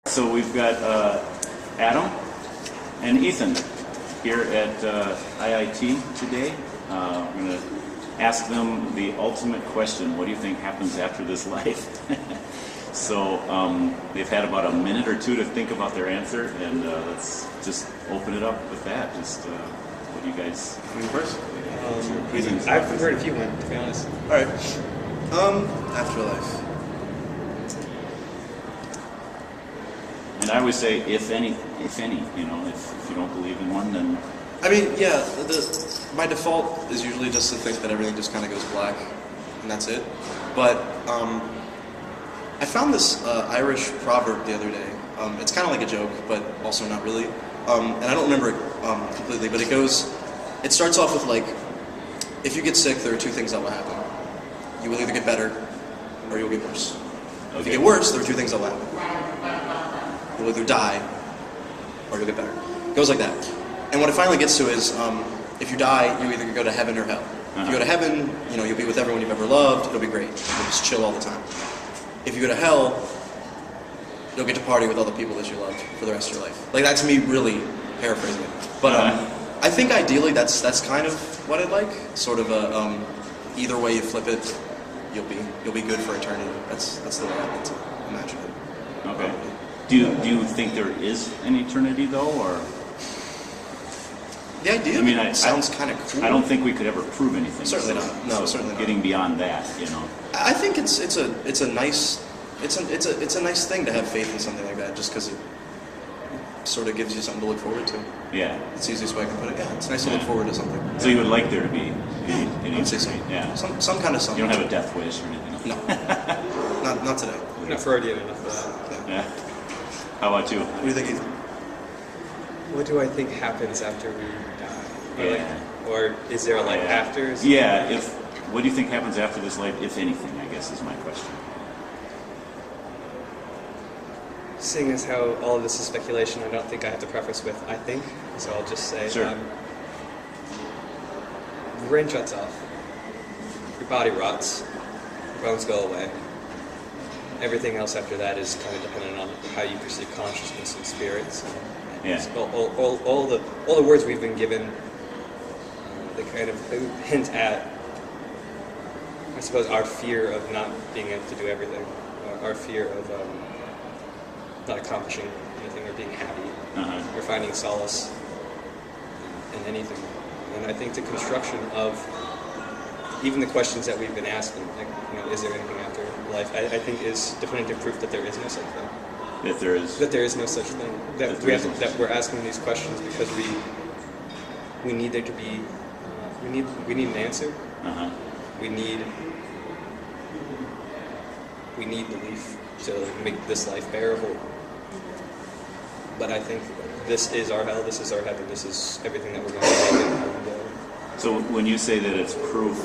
So we've got Adam and Ethan here at IIT today. We're going to ask them the ultimate question: what do you think happens after this life? So they've had about a minute or two to think about their answer, and let's just open it up with that. Just what do you guys think first? I've heard a few ones, to be honest. All right. Afterlife. And I would say, if any, you know, if you don't believe in one, then... I mean, yeah, my default is usually just to think that everything just kind of goes black, and that's it. But I found this Irish proverb the other day. It's kind of like a joke, but also not really. And I don't remember it completely, but it starts off with like, if you get sick, there are two things that will happen. You will either get better, or you'll get worse. Okay. If you get worse, there are two things that will happen. You'll either die, or you'll get better. It goes like that. And what it finally gets to is, if you die, you either go to heaven or hell. If you go to heaven, you know, you'll be with everyone you've ever loved. It'll be great. You'll just chill all the time. If you go to hell, you'll get to party with all the people that you loved for the rest of your life. Like, that's me really paraphrasing it. But I think ideally that's kind of what I'd like. Sort of a either way you flip it, you'll be good for eternity. That's the way I like to imagine it. Okay. Do you think there is an eternity though, or? The idea sounds kind of cool. I don't think we could ever prove anything. Certainly not. No, certainly not. Getting beyond that, you know. I think it's a nice thing to have faith in something like that, just because it sort of gives you something to look forward to. Yeah. It's the easiest way I can put it. Yeah, it's nice to look forward to something. So you would like there to be an I'd say so. Yeah. Some kind of something. You don't have a death wish or anything. No. not today. Not Freudian enough for that. Yeah. How about you? What do you think, Ethan? What do I think happens after we die? Or is there a life after? Yeah. What do you think happens after this life, if anything? I guess is my question. Seeing as how all of this is speculation, I don't think I have to preface with "I think," so I'll just say, sure. The brain shuts off, your body rots, your bones go away. Everything else after that is kind of dependent on how you perceive consciousness and spirits. Yeah. All the words we've been given, they kind of hint at, I suppose, our fear of not being able to do everything, our fear of not accomplishing anything or being happy, or finding solace in anything. And I think the construction of even the questions that we've been asking, like, you know, is there anything after life? I think is definitive proof that there is no such thing. That there is no such thing. That we're asking these questions because we need there to be we need an answer. We need belief to make this life bearable. But I think this is our hell. This is our heaven. This is everything that we're going to make it. So when you say that it's proof,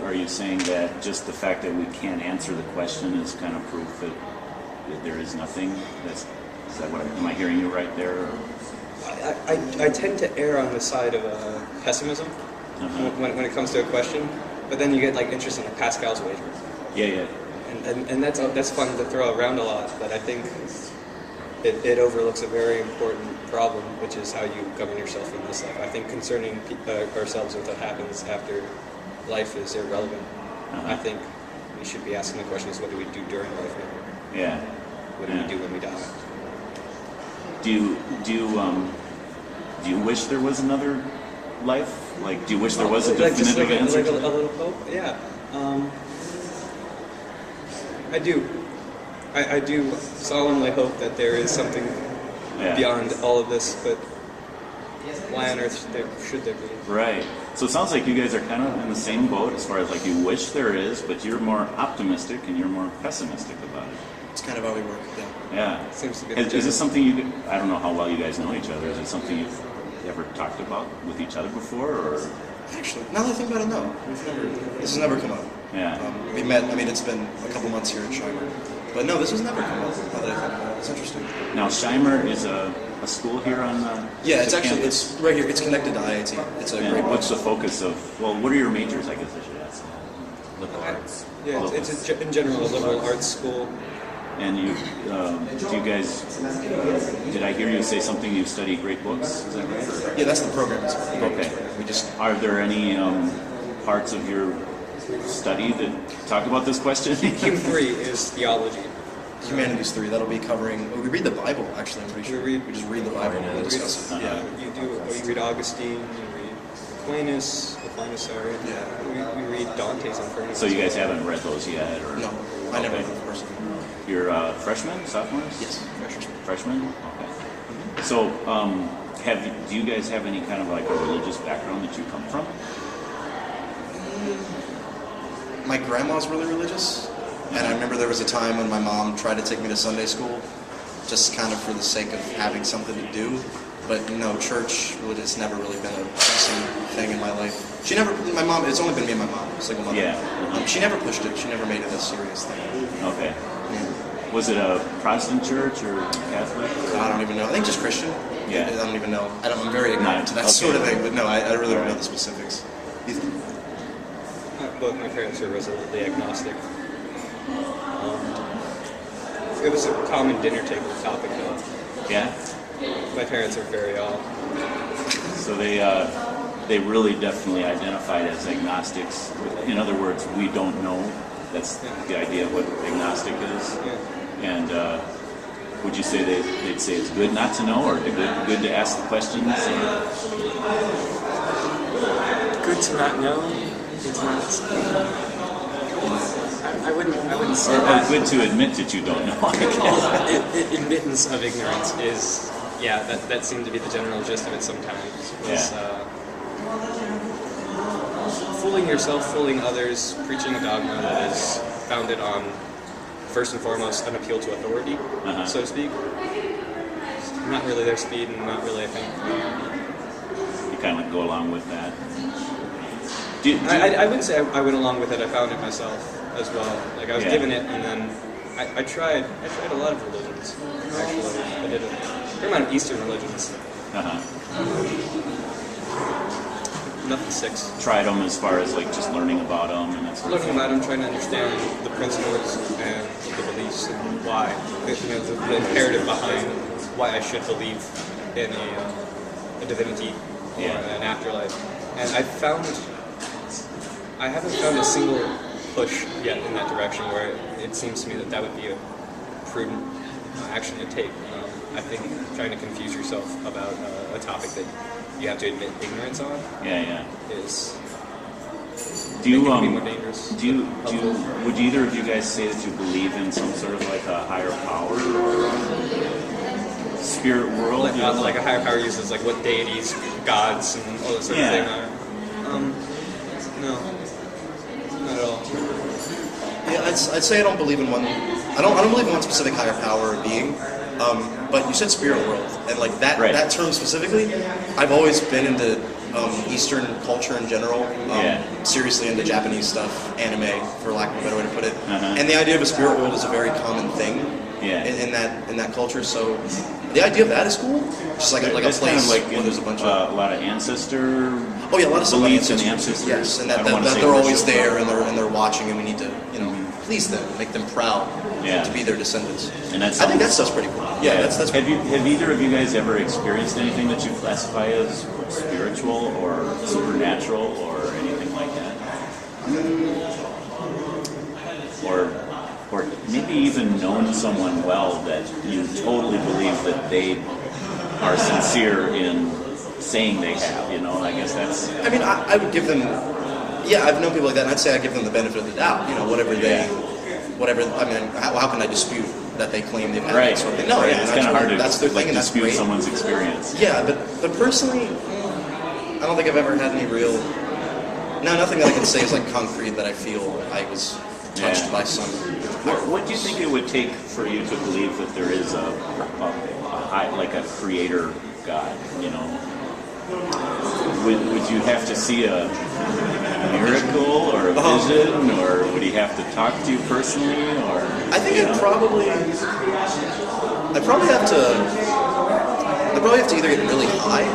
are you saying that just the fact that we can't answer the question is kind of proof that there is nothing? Am I hearing you right there? Or? I tend to err on the side of pessimism when it comes to a question, but then you get like interest in like Pascal's wager. Yeah. And that's fun to throw around a lot, but I think it overlooks a very important problem, which is how you govern yourself in this life. I think concerning ourselves with what happens after life is irrelevant. I think we should be asking the questions: what do we do during life now? Yeah. What do we do when we die? Do you wish there was another life? Like, do you wish there was a definitive answer? Like a little hope? Yeah. I do. I do solemnly hope that there is something beyond all of this, but why on earth should there be? Right. So it sounds like you guys are kind of in the same boat as far as like you wish there is, but you're more optimistic and you're more pessimistic about it. It's kind of how we work, Yeah. Seems to be. Is this something I don't know how well you guys know each other. Is it something you've ever talked about with each other before, or? Actually, now that I think about it, no. This has never come up. Yeah. We met, it's been a couple months here at Reiman. But no, this has never come up, now that I think about it. It's interesting. Now, Reiman is a school here on yeah, it's actually, it's right here. It's connected to IIT. It's a great what's the focus of, what are your majors, I guess I should ask? Liberal arts. Yeah, it's in general a liberal arts school. And do you guys? Did I hear you say something? You study great books? Is that right? Yeah, that's the program. Okay. We just Are there any parts of your study that talk about this question? Hume 3 is theology. Humanities 3. That'll be covering. We read the Bible. Actually, I'm pretty sure. We We just read the Bible and discuss it. Yeah, you read Augustine, you read Aquinas, sorry. Yeah. We read Dante's Inferno. So you guys haven't read those yet, or No, I never Okay. read the first one. You're freshmen, sophomores? Yes, freshman. Freshmen? Okay. So, do you guys have any kind of like a religious background that you come from? My grandma's really religious, and I remember there was a time when my mom tried to take me to Sunday school, just kind of for the sake of having something to do. But no, church religious never really been a pressing thing in my life. My mom, it's only been me and my mom, single mother. Yeah. She never pushed it. She never made it a serious thing. Okay. Yeah. Was it a Protestant church or Catholic? I don't even know. I think just Christian. Yeah. I don't even know. I'm very ignorant to that Okay. sort of thing, but no, I really don't know Alright. the specifics. Both my parents are resolutely agnostic. It was a common dinner table topic, though. Yeah. My parents are very odd. So they really definitely identified as agnostics. In other words, we don't know. That's the idea of what agnostic is. Yeah. And would you say they'd say it's good not to know, or good to ask the questions? Good to not know. It's not. I wouldn't say Or that. good to admit that you don't know, I guess. Admittance of ignorance is, that seemed to be the general gist of it sometimes. Was, fooling yourself, fooling others, preaching a dogma that is founded on, first and foremost, an appeal to authority, so to speak. Not really their speed, and not really, I think. You kind of go along with that. I wouldn't say I went along with it. I found it myself as well. Like I was given it, and then I tried a lot of religions. Actually, I did a fair amount of Eastern religions. Nothing sticks. Tried them as far as like just learning about them and that sort of Looking about them, trying to understand the principles and the beliefs and why, the imperative behind why I should believe in a divinity or an afterlife. And I haven't found a single push yet in that direction where it seems to me that would be a prudent action to take. I think trying to confuse yourself about a topic that you have to admit ignorance on is Do you can be more dangerous. would either of you guys say that you believe in some sort of like a higher power or spirit world? Like a higher power uses like what deities, gods, and all that sort of thing are. No, not at all. Yeah, I'd say I don't believe in one. I don't believe in one specific higher power or being. But you said spirit world, and like that term specifically, I've always been into Eastern culture in general. Seriously into Japanese stuff, anime, for lack of a better way to put it. And the idea of a spirit world is a very common thing in that culture. So the idea of that is cool. Just like a place kind of like where there's a bunch of a lot of ancestor. Oh yeah, a lot of stuff about beliefs and ancestors. ancestors. Yes, and that I don't wanna say they're always worship. there and they're watching, and we need to please them, make them proud to be their descendants. And I think that stuff's pretty cool. Yeah, that's Have either of you guys ever experienced anything that you classify as spiritual or supernatural or anything like that? Or maybe even known someone well that you totally believe that they are sincere in saying they have, I guess that's... I mean, I would give them... Yeah, I've known people like that, and I'd say I give them the benefit of the doubt. I mean, how can I dispute that they claim they've had that sort of thing? No, it's kind of hard to that's their thing, and that's dispute great. someone's experience. Yeah, but personally, I don't think I've ever had any real... No, nothing that I can say is like concrete that I feel I was touched by some... What do you think it would take for you to believe that there is a creator God, Would you have to see a miracle or a vision, or would he have to talk to you personally, or? I think I'd probably have to either get really high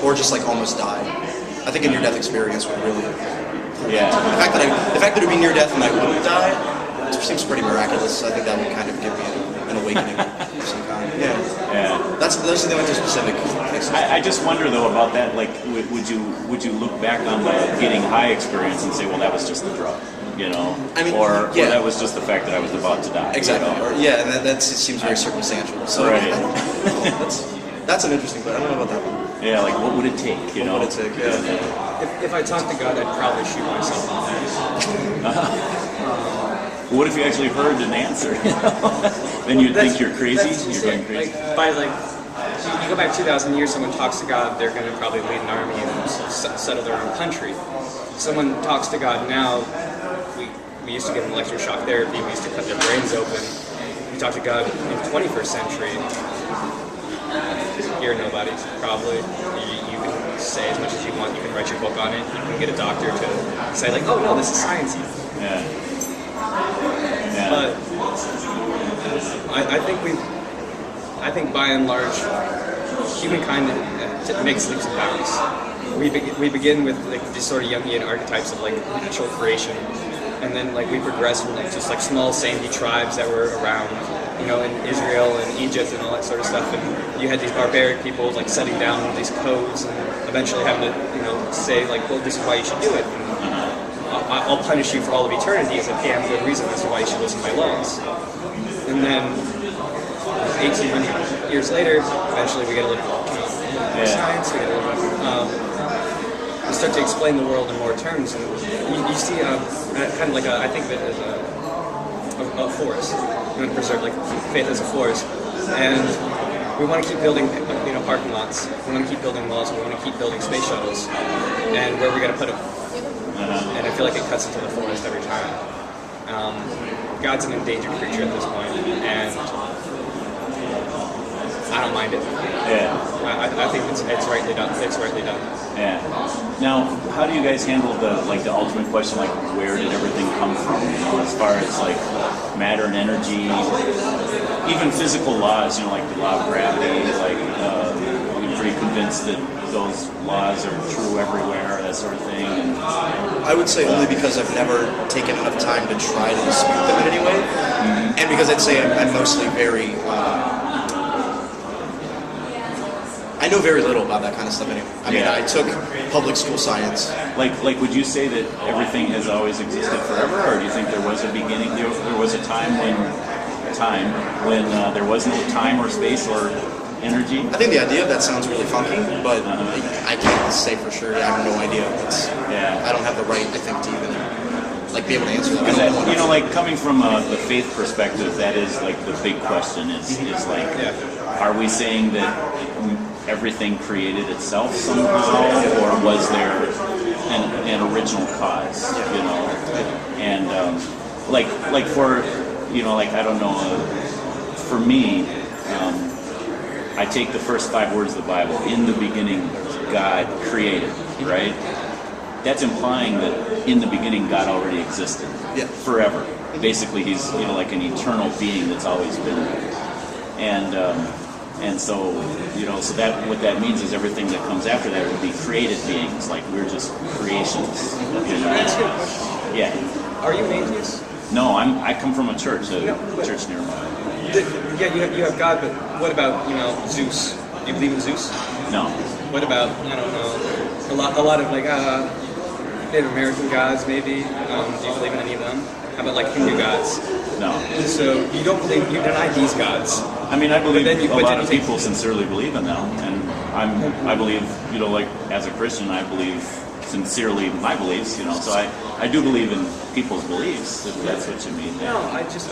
or just like almost die. I think a near-death experience would really. The fact that it would be near death and I wouldn't die seems pretty miraculous. I think that would kind of give me an awakening of some kind. Yeah. Yeah. Those are the only two specific cases. I just wonder though about that. Like, would you look back on the getting high experience and say, well, that was just the drug, you know, I mean, or yeah. that was just the fact that I was about to die. Exactly. You know? Or, yeah, and that seems very circumstantial. So Right. that's an interesting question. I don't know about that one. Yeah, like what would it take? You know, What would it take? Yeah. If I talked to God, I'd probably shoot myself. What if you actually heard an answer? Then you'd think you're crazy. That's You're just going it. crazy. By you go back 2,000 years, someone talks to God, they're going to probably lead an army and settle their own country. Someone talks to God now, we used to give them electroshock therapy, we used to cut their brains open. We talk to God in the 21st century, you're nobody, probably. You can say as much as you want, you can write your book on it, you can get a doctor to say like, oh no, this is science. Yeah. Yeah. But I think by and large, humankind makes leaps and bounds. We begin with like these sort of Jungian archetypes of like natural creation, and then like we progress from like just like small sandy tribes that were around, you know, in Israel and Egypt and all that sort of stuff. And you had these barbaric people like setting down these codes and eventually having to, you know, say like, well, this is why you should do it. And I'll punish you for all of eternity as a damn good reason as to why you should listen to my laws. And then 1,800 years later, eventually we get a little, you know, more science. We get a little, we start to explain the world in more terms, and you see kind of like I think of it as a forest. We want to preserve like faith as a forest, and we want to keep building, you know, parking lots. We want to keep building malls. We want to keep building space shuttles. And where are we going to put them? And I feel like it cuts into the forest every time. God's an endangered creature at this point, and I don't mind it. Yeah. I think it's rightly done. It's rightly done. Yeah. Now, how do you guys handle the ultimate question, like where did everything come from? You know, as far as like matter and energy, even physical laws. You know, like the law of gravity. Like you're pretty convinced that those laws are true everywhere, that sort of thing. And, I would say only because I've never taken enough time to try to dispute them in any way, and because I'd say I'm mostly very. I know very little about that kind of stuff anyway. I mean, I took public school science. Like, would you say that everything has always existed forever, or do you think there was a beginning? There was a time when there was no time or space or energy? I think the idea of that sounds really funky, but I can't say for sure. I have no idea. I don't have the right, I think, to even like be able to answer that. Because you know, like coming from the faith perspective, that is like the big question. Is like, are we saying that everything created itself somehow, or was there an original cause? You know, and like for, you know, like I don't know, for me, I take the first 5 words of the Bible. In the beginning, God created. Right? That's implying that in the beginning God already existed. Forever. Basically, he's, you know, like an eternal being that's always been there. And so, you know, so that what that means is everything that comes after that would be created beings, like we're just creations. Can I ask you a question? Yeah. Are you an atheist? No, I come from a church church nearby. Yeah, you have God, but what about, you know, Zeus? Do you believe in Zeus? No. What about, I don't know, a lot of like Native American gods maybe? Do you believe in any of them? How about like Hindu gods? No. So you don't believe, you deny these gods. I mean, I believe a lot of take- people sincerely believe in them, and I believe, you know, like as a Christian, I believe sincerely my beliefs, you know. So I do believe in people's beliefs, if that's what you mean. No, I just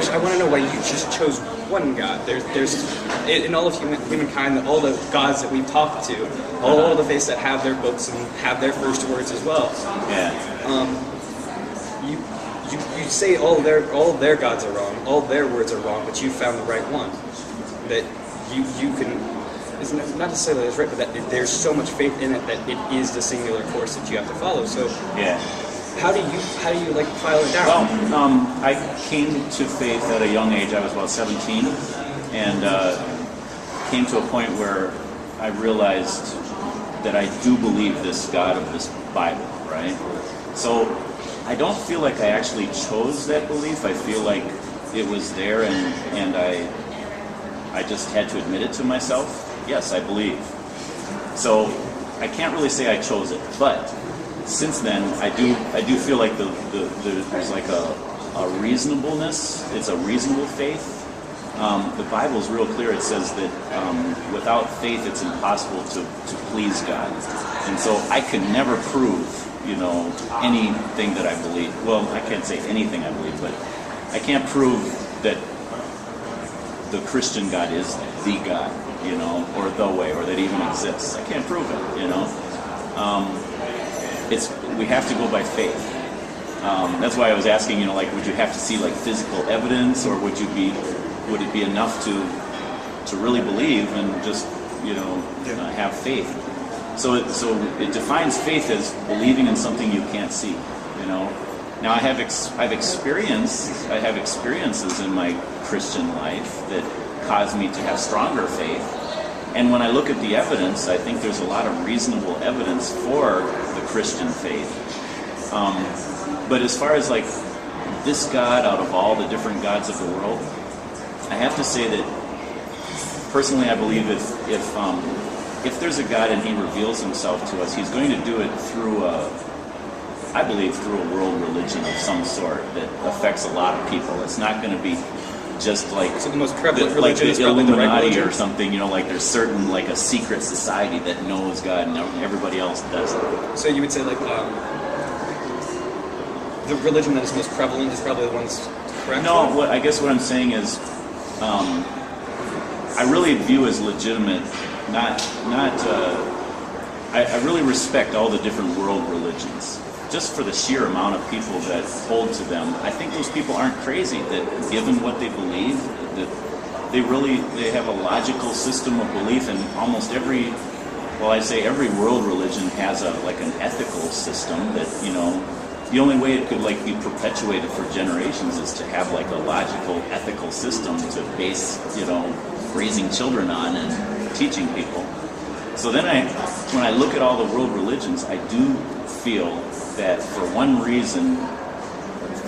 I want to know why you just chose one God. There's in all of humankind, all the gods that we've talked to, all of the faiths that have their books and have their first words as well. Yeah. You say all of their gods are wrong, all their words are wrong, but you found the right one. That you can. It's not to say that it's right, but that there's so much faith in it that it is the singular course that you have to follow. So Yeah. how do you like file it down? Well, I came to faith at a young age. I was about 17, and came to a point where I realized that I do believe this God of this Bible, right? So I don't feel like I actually chose that belief. I feel like it was there, and I just had to admit it to myself. Yes, I believe. So I can't really say I chose it, but since then I do feel like there's like a reasonableness. It's a reasonable faith. The Bible is real clear. It says that without faith, it's impossible to please God, and so I could never prove, anything that I believe. Well, I can't say anything I believe, but I can't prove that the Christian God is the God, or the way, or that he even exists. I can't prove it, we have to go by faith. That's why I was asking, would you have to see like physical evidence, or would it be enough to really believe and just, have faith? So it defines faith as believing in something you can't see, Now I have experiences in my Christian life that cause me to have stronger faith. And when I look at the evidence, I think there's a lot of reasonable evidence for the Christian faith. But as far as like this God out of all the different gods of the world, I have to say that personally I believe if there's a God and he reveals himself to us, he's going to do it through a world religion of some sort that affects a lot of people. It's not going to be just like So the most prevalent like religion the is probably the right Illuminati religion? or something. Like there's certain like a secret society that knows God and everybody else doesn't. So you would say like the religion that is most prevalent is probably the one that's correct? No, I guess what I'm saying is, I really view as legitimate. I really respect all the different world religions. Just for the sheer amount of people that hold to them, I think those people aren't crazy. That given what they believe, that they have a logical system of belief, and almost every world religion has an ethical system that the only way it could be perpetuated for generations is to have a logical ethical system to base raising children on and teaching people. So then when I look at all the world religions, I do feel that for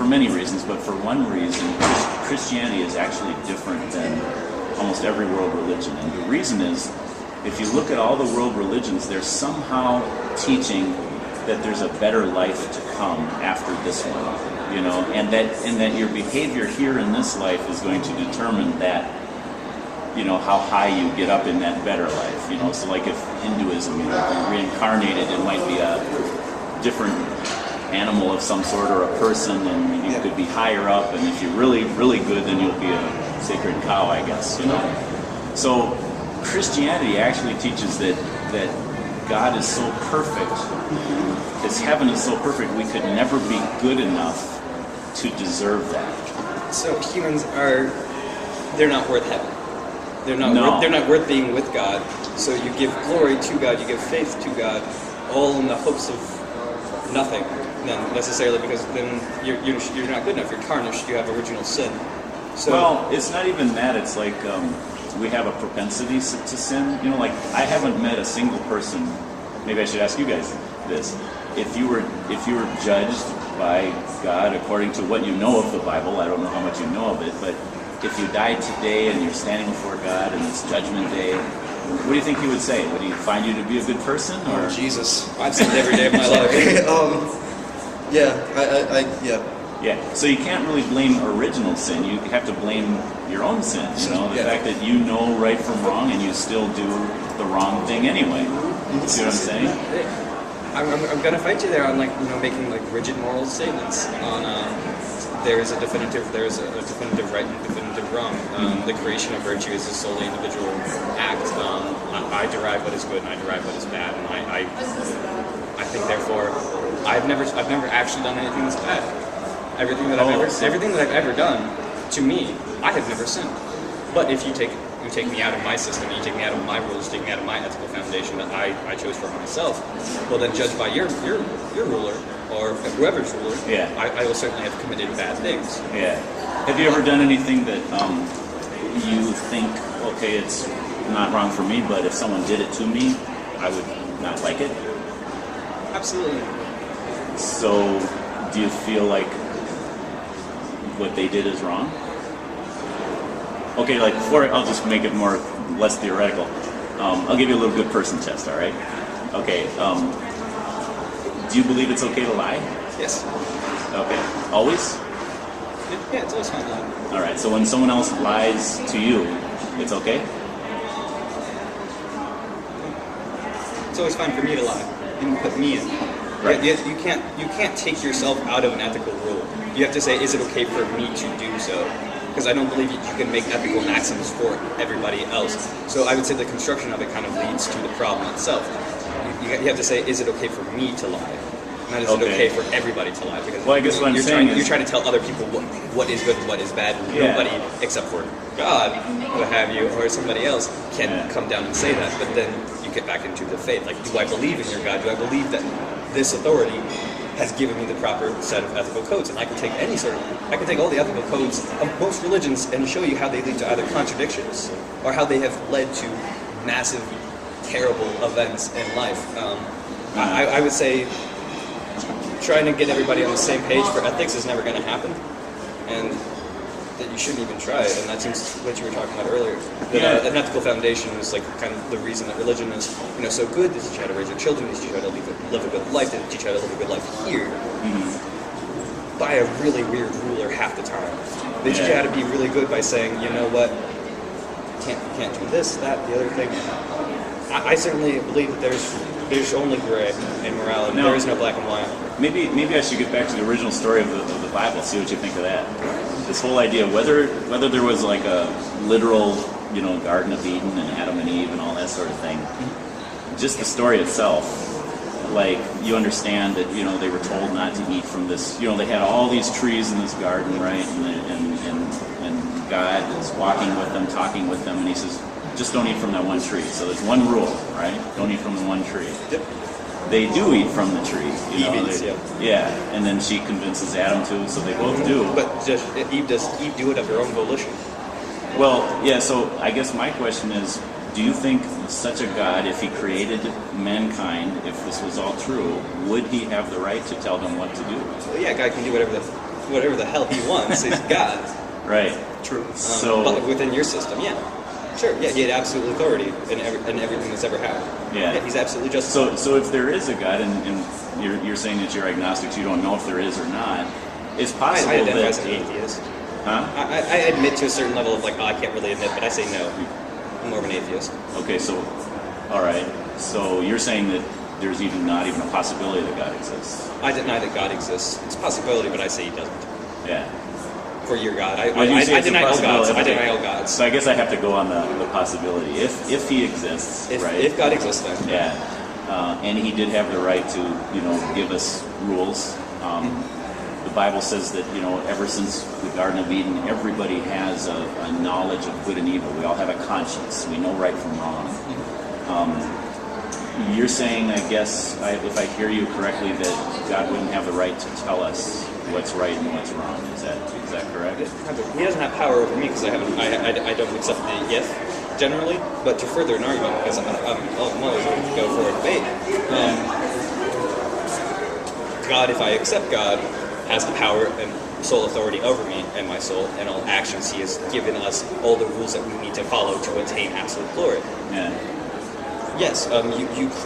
many reasons, but for one reason, Christianity is actually different than almost every world religion. And the reason is, if you look at all the world religions, they're somehow teaching that there's a better life to come after this one, and that your behavior here in this life is going to determine that, how high you get up in that better life, So like if Hinduism, if you're reincarnated, it might be a different animal of some sort or a person, and you could be higher up, and if you're really, really good, then you'll be a sacred cow, I guess, So Christianity actually teaches that God is so perfect, His heaven is so perfect, we could never be good enough to deserve that. So humans they're not worth heaven. They're not worth being with God. So you give glory to God, you give faith to God, all in the hopes of nothing, then necessarily, because then you're not good enough. You're tarnished. You have original sin. So, well, it's not even that. It's like we have a propensity to sin. I haven't met a single person. Maybe I should ask you guys this: if you were judged by God according to what you know of the Bible, I don't know how much you know of it, but if you died today and you're standing before God and it's Judgment Day, what do you think He would say? Would He find you to be a good person, or Jesus. I've sinned every day of my life. Yeah. Yeah, so you can't really blame original sin. You have to blame your own sin. The fact that you know right from wrong and you still do the wrong thing anyway. See what I'm saying? I'm gonna fight you there on making rigid moral statements on there is a definitive right and definitive wrong. The creation of virtue is a solely individual act. I derive what is good and I derive what is bad, and I think therefore I've never actually done anything that's bad. Everything that I've ever done, to me, I have never sinned. But if you take me out of my system, you take me out of my rules, take me out of my ethical foundation that I chose for myself, well then judged by your ruler or whoever's ruler, I will certainly have committed bad things. Yeah. Have you ever done anything that you think, okay, it's not wrong for me, but if someone did it to me, I would not like it? Absolutely. So do you feel like what they did is wrong? Okay, like before, I'll just make it less theoretical. I'll give you a little good person test, all right? Okay, do you believe it's okay to lie? Yes. Okay, always? Yeah, it's always fine lying. All right, so when someone else lies to you, it's okay? It's always fine for me to lie. You can put me in. Right. You can't take yourself out of an ethical rule. You have to say, is it okay for me to do so? Because I don't believe you can make ethical maxims for everybody else. So I would say the construction of it kind of leads to the problem itself. You have to say, is it okay for me to lie? Not is it okay for everybody to lie? Because well, I guess what I'm saying is you're trying to tell other people what is good and what is bad. Yeah. Nobody, except for God, what have you, or somebody else, can come down and say that. But then you get back into the faith. Like, do I believe in your God? Do I believe that this authority has given me the proper set of ethical codes? And I can take I can take all the ethical codes of most religions and show you how they lead to either contradictions or how they have led to massive, terrible events in life. I would say trying to get everybody on the same page for ethics is never going to happen, and that you shouldn't even try it. And that seems what you were talking about earlier. That an ethical foundation is like kind of the reason that religion is so good. They teach you how to raise your children. They teach you how to live a good life. They teach you how to live a good life here. By a really weird ruler half the time. They teach you how to be really good by saying, you know what, can't do this, that, the other thing. I certainly believe that there's only gray in morality. There is no black and white. Maybe I should get back to the original story of the Bible. See what you think of that. This whole idea, whether there was like a literal, Garden of Eden and Adam and Eve and all that sort of thing. Just the story itself, like you understand that they were told not to eat from this. They had all these trees in this garden, right? And God is walking with them, talking with them, and He says, just don't eat from that one tree. So there's one rule, right? Don't eat from the one tree. Yep. They do eat from the tree. Yeah. And then she convinces Adam to, so they both do. But Eve do it of her own volition. Well, yeah, so I guess my question is, do you think such a God, if He created mankind, if this was all true, would He have the right to tell them what to do? Well, yeah, God can do whatever the hell He wants. He's God. Right. True. But within your system, yeah. Sure, yeah, He had absolute authority in everything that's ever happened. Yeah. He's absolutely just. So if there is a God, and you're saying that you're agnostic, so you don't know if there is or not, it's possible I identify that... as an atheist. Huh? I admit to a certain level of I can't really admit, but I say no. I'm more of an atheist. Okay, so, all right. So you're saying that there's not even a possibility that God exists. I deny that God exists. It's a possibility, but I say He doesn't. Yeah. For your God. I deny all gods. Okay. I deny all gods. So I guess I have to go on the possibility. If He exists, right? If God exists, then. Yeah. And He did have the right to, give us rules. The Bible says that, ever since the Garden of Eden, everybody has a knowledge of good and evil. We all have a conscience. We know right from wrong. You're saying, I guess, if I hear you correctly, that God wouldn't have the right to tell us what's right and what's wrong. Is that correct? He doesn't have power over me because I don't accept the if generally. But to further an argument, because I'm always going to go for a debate. God, if I accept God, has the power and sole authority over me and my soul and all actions. He has given us all the rules that we need to follow to attain absolute glory. Yeah. Yes,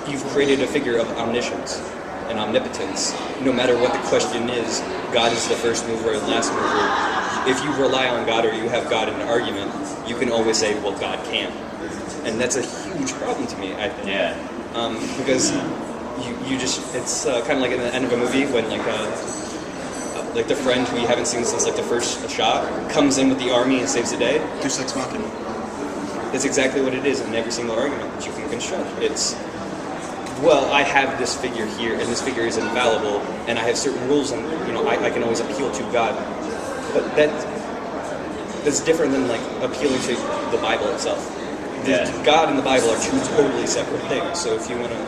you've created a figure of omniscience and omnipotence. No matter what the question is, God is the first mover and last mover. If you rely on God or you have God in an argument, you can always say, well, God can't. And that's a huge problem to me, I think. Yeah. Because you just, it's kind of like at the end of a movie when like the friend who you haven't seen since the first shot comes in with the army and saves the day. Deus Ex Machina. It's exactly what it is in every single argument that you can construct. It's, well, I have this figure here, and this figure is infallible, and I have certain rules, and I can always appeal to God. But that's different than appealing to the Bible itself. God and the Bible are two totally separate things. So if you want to,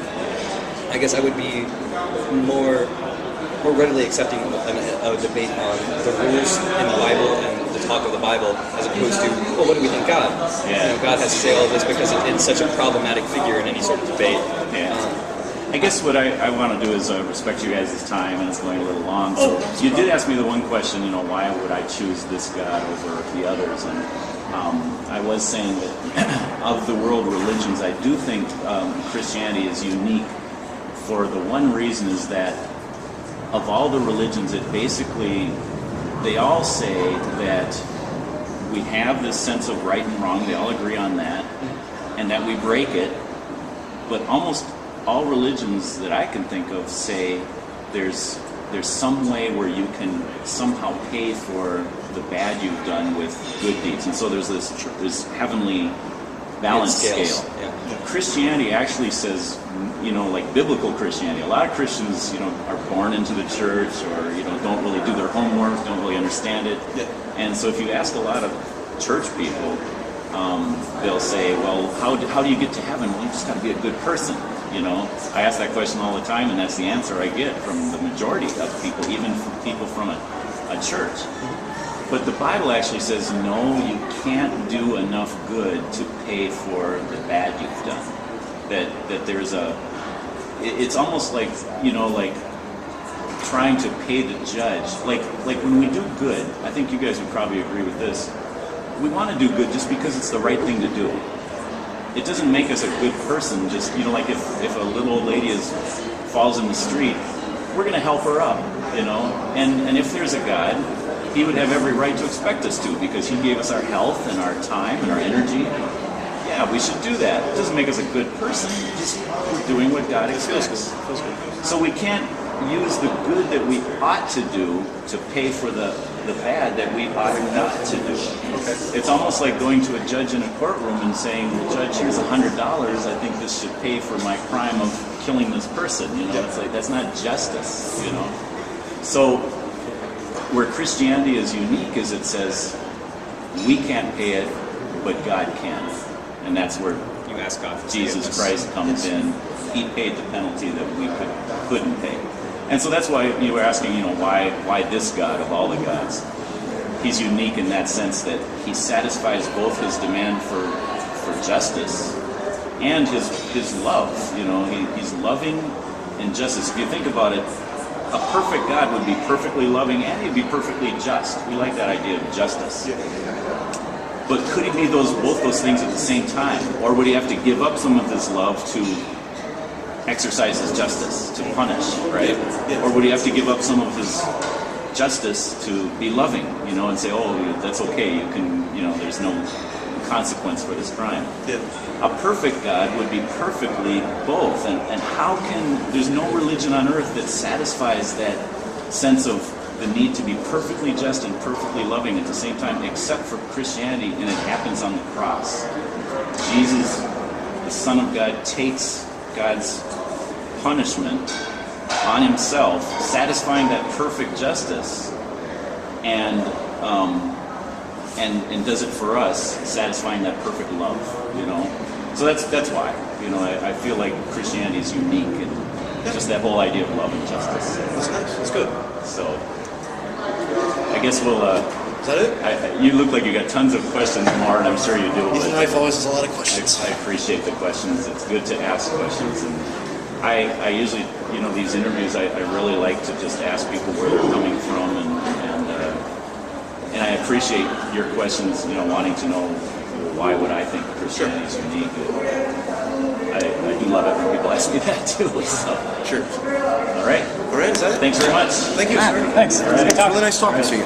I guess I would be more readily accepting a debate on the rules in the Bible and the talk of the Bible, as opposed to, well, what do we think God? Yeah. God has to say all this because it's such a problematic figure in any sort of debate. Yeah. I guess what I want to do is respect you guys' time, and it's going a little long. So you did ask me the one question, why would I choose this God over the others? And I was saying that of the world religions, I do think Christianity is unique for the one reason is that of all the religions, it basically, they all say that we have this sense of right and wrong. They all agree on that, and that we break it. But almost all religions that I can think of say there's some way where you can somehow pay for the bad you've done with good deeds. And so there's this heavenly balance scale. Yeah. Christianity actually says, like biblical Christianity, a lot of Christians, are born into the church or, don't really do their homework, don't really understand it. Yeah. And so if you ask a lot of church people, they'll say, well, how do you get to heaven? Well, you just got to be a good person. I ask that question all the time, and that's the answer I get from the majority of people, even from people from a church. But the Bible actually says, no, you can't do enough good to pay for the bad you've done. That there's it's almost like, like trying to pay the judge. Like when we do good, I think you guys would probably agree with this, we want to do good just because it's the right thing to do. It doesn't make us a good person. Just like if a little old lady falls in the street, we're going to help her up, And if there's a God, He would have every right to expect us to, because He gave us our health and our time and our energy. Yeah, we should do that. It doesn't make us a good person. Just we're doing what God expects. So we can't use the good that we ought to do to pay for the bad that we ought not to do. It's almost like going to a judge in a courtroom and saying, well, Judge, here's $100. I think this should pay for my crime of killing this person. It's like, that's not justice, So where Christianity is unique is it says we can't pay it, but God can. And that's where You ask God for Jesus forgiveness. Christ comes in. He paid the penalty that we couldn't pay. And so that's why you were asking, why this God of all the gods? He's unique in that sense that He satisfies both His demand for justice and His love. He's loving in justice. If you think about it, a perfect God would be perfectly loving and He'd be perfectly just. We like that idea of justice. But could He be both those things at the same time? Or would He have to give up some of His love to exercise His justice, to punish, right? Or would He have to give up some of His justice to be loving, and say, oh, that's okay, you can, there's no consequence for this crime. A perfect God would be perfectly both. And how there's no religion on earth that satisfies that sense of the need to be perfectly just and perfectly loving at the same time, except for Christianity, and it happens on the cross. Jesus, the Son of God, takes God's punishment on Himself, satisfying that perfect justice, and does it for us, satisfying that perfect love. So that's why I feel like Christianity is unique and just that whole idea of love and justice. That's nice. That's good. So I guess we'll. Is that it? You look like you got tons of questions more, and I'm sure you do. Ethan but Life always has a lot of questions. I appreciate the questions. It's good to ask questions, and I usually, these interviews, I really like to just ask people where they're coming from, and I appreciate your questions. Wanting to know why would I think Christianity is unique. I do love it when people ask me that too. So. Sure. All right. All right. Is that it? Thanks very much. Thank you, sir. Thanks. All right. It's really nice talking to you.